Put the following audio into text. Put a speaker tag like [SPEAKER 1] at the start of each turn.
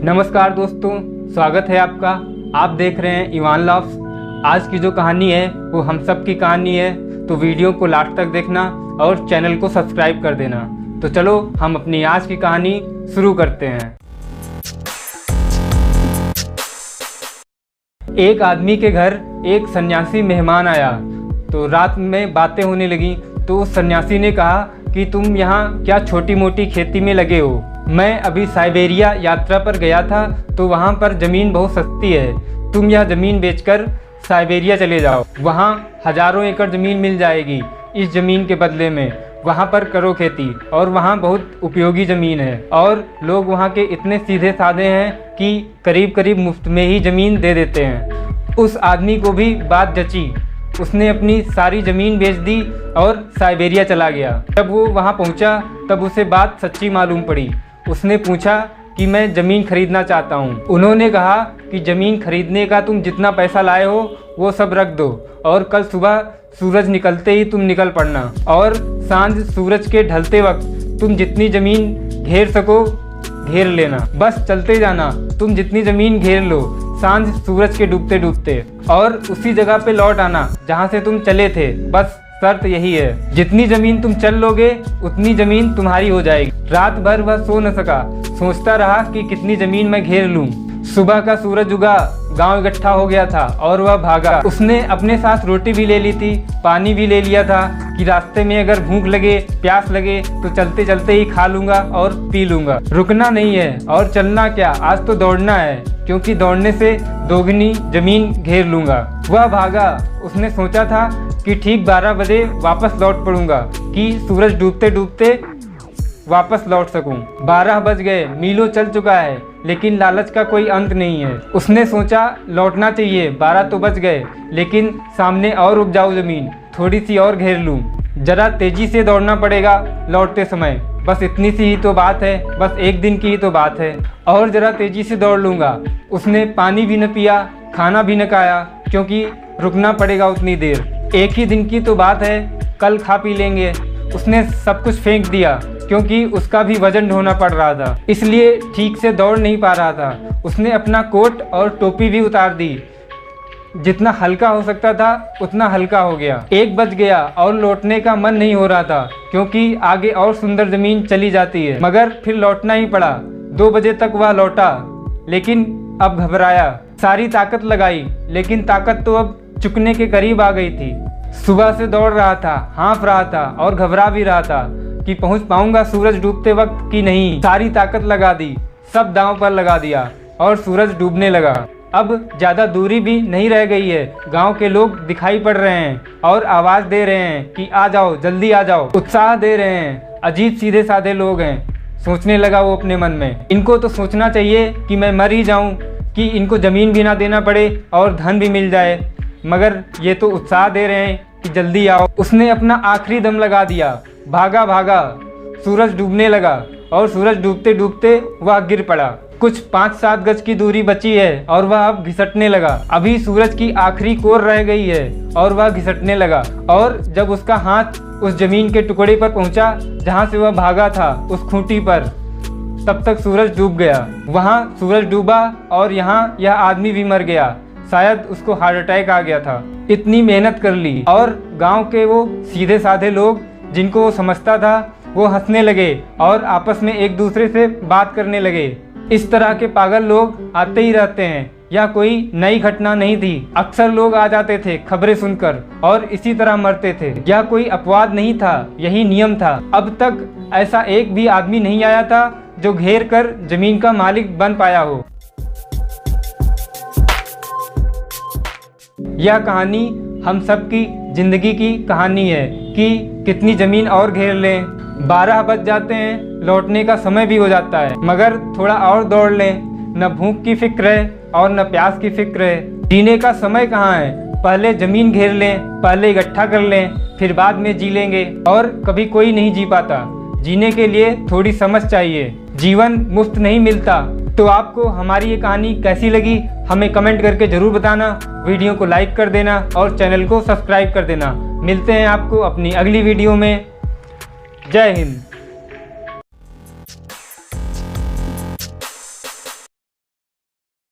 [SPEAKER 1] नमस्कार दोस्तों, स्वागत है आपका। आप देख रहे हैं इवान लव्स। आज की जो कहानी है वो हम सब की कहानी है, तो वीडियो को लास्ट तक देखना और चैनल को सब्सक्राइब कर देना। तो चलो हम अपनी आज की कहानी शुरू करते हैं। एक आदमी के घर एक सन्यासी मेहमान आया, तो रात में बातें होने लगी। तो उस सन्यासी ने कहा कि तुम यहाँ क्या छोटी मोटी खेती में लगे हो? मैं अभी साइबेरिया यात्रा पर गया था, तो वहाँ पर ज़मीन बहुत सस्ती है। तुम यह ज़मीन बेचकर साइबेरिया चले जाओ, वहाँ हज़ारों एकड़ ज़मीन मिल जाएगी। इस ज़मीन के बदले में वहाँ पर करो खेती, और वहाँ बहुत उपयोगी ज़मीन है और लोग वहाँ के इतने सीधे साधे हैं कि करीब करीब मुफ्त में ही ज़मीन दे देते हैं। उस आदमी को भी बात जची, उसने अपनी सारी ज़मीन बेच दी और साइबेरिया चला गया। जब वो वहाँ पहुँचा तब उसे बात सच्ची मालूम पड़ी। उसने पूछा कि मैं ज़मीन खरीदना चाहता हूँ। उन्होंने कहा कि ज़मीन खरीदने का तुम जितना पैसा लाए हो वो सब रख दो, और कल सुबह सूरज निकलते ही तुम निकल पड़ना, और सांझ सूरज के ढलते वक्त तुम जितनी ज़मीन घेर सको घेर लेना। बस चलते जाना, तुम जितनी ज़मीन घेर लो सांझ सूरज के डूबते डूबते, और उसी जगह पे लौट आना जहाँ से तुम चले थे। बस शर्त यही है, जितनी ज़मीन तुम चल लोगे उतनी ज़मीन तुम्हारी हो जाएगी। रात भर वह सो न सका, सोचता रहा कि कितनी ज़मीन मैं घेर लूँ। सुबह का सूरज उगा, गांव इकट्ठा हो गया था और वह भागा। उसने अपने साथ रोटी भी ले ली थी, पानी भी ले लिया था कि रास्ते में अगर भूख लगे प्यास लगे तो चलते चलते ही खा लूँगा और पी लूँगा। रुकना नहीं है, और चलना क्या, आज तो दौड़ना है, क्योंकि दौड़ने से दोगुनी ज़मीन घेर लूँगा। वह भागा। उसने सोचा था कि ठीक 12 बजे वापस लौट पड़ूँगा कि सूरज डूबते डूबते वापस लौट सकूं। 12 बज गए, मीलों चल चुका है, लेकिन लालच का कोई अंत नहीं है। उसने सोचा लौटना चाहिए, 12 तो बज गए, लेकिन सामने और उपजाऊ ज़मीन, थोड़ी सी और घेर लूं। जरा तेज़ी से दौड़ना पड़ेगा लौटते समय, बस इतनी सी ही तो बात है, बस एक दिन की ही तो बात है, और ज़रा तेज़ी से दौड़ लूँगा। उसने पानी भी न पिया, खाना भी न खाया, क्योंकि रुकना पड़ेगा उतनी देर। एक ही दिन की तो बात है, कल खा पी लेंगे। उसने सब कुछ फेंक दिया, क्योंकि उसका भी वजन ढोना पड़ रहा था, इसलिए ठीक से दौड़ नहीं पा रहा था। उसने अपना कोट और टोपी भी उतार दी, जितना हल्का हो सकता था उतना हल्का हो गया। 1 बज गया और लौटने का मन नहीं हो रहा था, क्योंकि आगे और सुंदर ज़मीन चली जाती है, मगर फिर लौटना ही पड़ा। 2 बजे तक वह लौटा, लेकिन अब घबराया। सारी ताकत लगाई, लेकिन ताकत तो अब चुकने के करीब आ गई थी। सुबह से दौड़ रहा था, हाँफ रहा था और घबरा भी रहा था कि पहुंच पाऊंगा सूरज डूबते वक्त कि नहीं। सारी ताकत लगा दी, सब दांव पर लगा दिया, और सूरज डूबने लगा। अब ज़्यादा दूरी भी नहीं रह गई है। गांव के लोग दिखाई पड़ रहे हैं और आवाज़ दे रहे हैं कि आ जाओ, जल्दी आ जाओ, उत्साह दे रहे हैं। अजीब सीधे साधे लोग हैं। सोचने लगा वो अपने मन में, इनको तो सोचना चाहिए कि मैं मर ही जाऊँ, कि इनको ज़मीन भी ना देना पड़े और धन भी मिल जाए, मगर ये तो उत्साह दे रहे हैं कि जल्दी आओ। उसने अपना आखिरी दम लगा दिया, भागा भागा। सूरज डूबने लगा, और सूरज डूबते डूबते वह गिर पड़ा। कुछ 5-7 गज की दूरी बची है और वह अब घिसटने लगा। अभी सूरज की आखिरी कोर रह गई है और वह घिसटने लगा। और जब उसका हाथ उस जमीन के टुकड़े पर पहुंचा जहां से वह भागा था, उस खूंटी पर, तब तक सूरज डूब गया। वहां सूरज डूबा और यहाँ यह आदमी भी मर गया। शायद उसको हार्ट अटैक आ गया था। इतनी मेहनत कर ली, और गांव के वो सीधे साधे लोग जिनको वो समझता था वो हंसने लगे और आपस में एक दूसरे से बात करने लगे। इस तरह के पागल लोग आते ही रहते हैं, यह कोई नई घटना नहीं थी। अक्सर लोग आ जाते थे खबरें सुनकर और इसी तरह मरते थे। यह कोई अपवाद नहीं था, यही नियम था। अब तक ऐसा एक भी आदमी नहीं आया था जो घेर कर जमीन का मालिक बन पाया हो। यह कहानी हम सब की जिंदगी की कहानी है कि कितनी ज़मीन और घेर लें। 12 बज जाते हैं, लौटने का समय भी हो जाता है, मगर थोड़ा और दौड़ लें। न भूख की फिक्र है और न प्यास की फिक्र है। जीने का समय कहाँ है, पहले ज़मीन घेर लें, पहले इकट्ठा कर लें, फिर बाद में जी लेंगे। और कभी कोई नहीं जी पाता। जीने के लिए थोड़ी समझ चाहिए, जीवन मुफ्त नहीं मिलता। तो आपको हमारी ये कहानी कैसी लगी हमें कमेंट करके ज़रूर बताना। वीडियो को लाइक कर देना और चैनल को सब्सक्राइब कर देना। मिलते हैं आपको अपनी अगली वीडियो में। जय हिंद।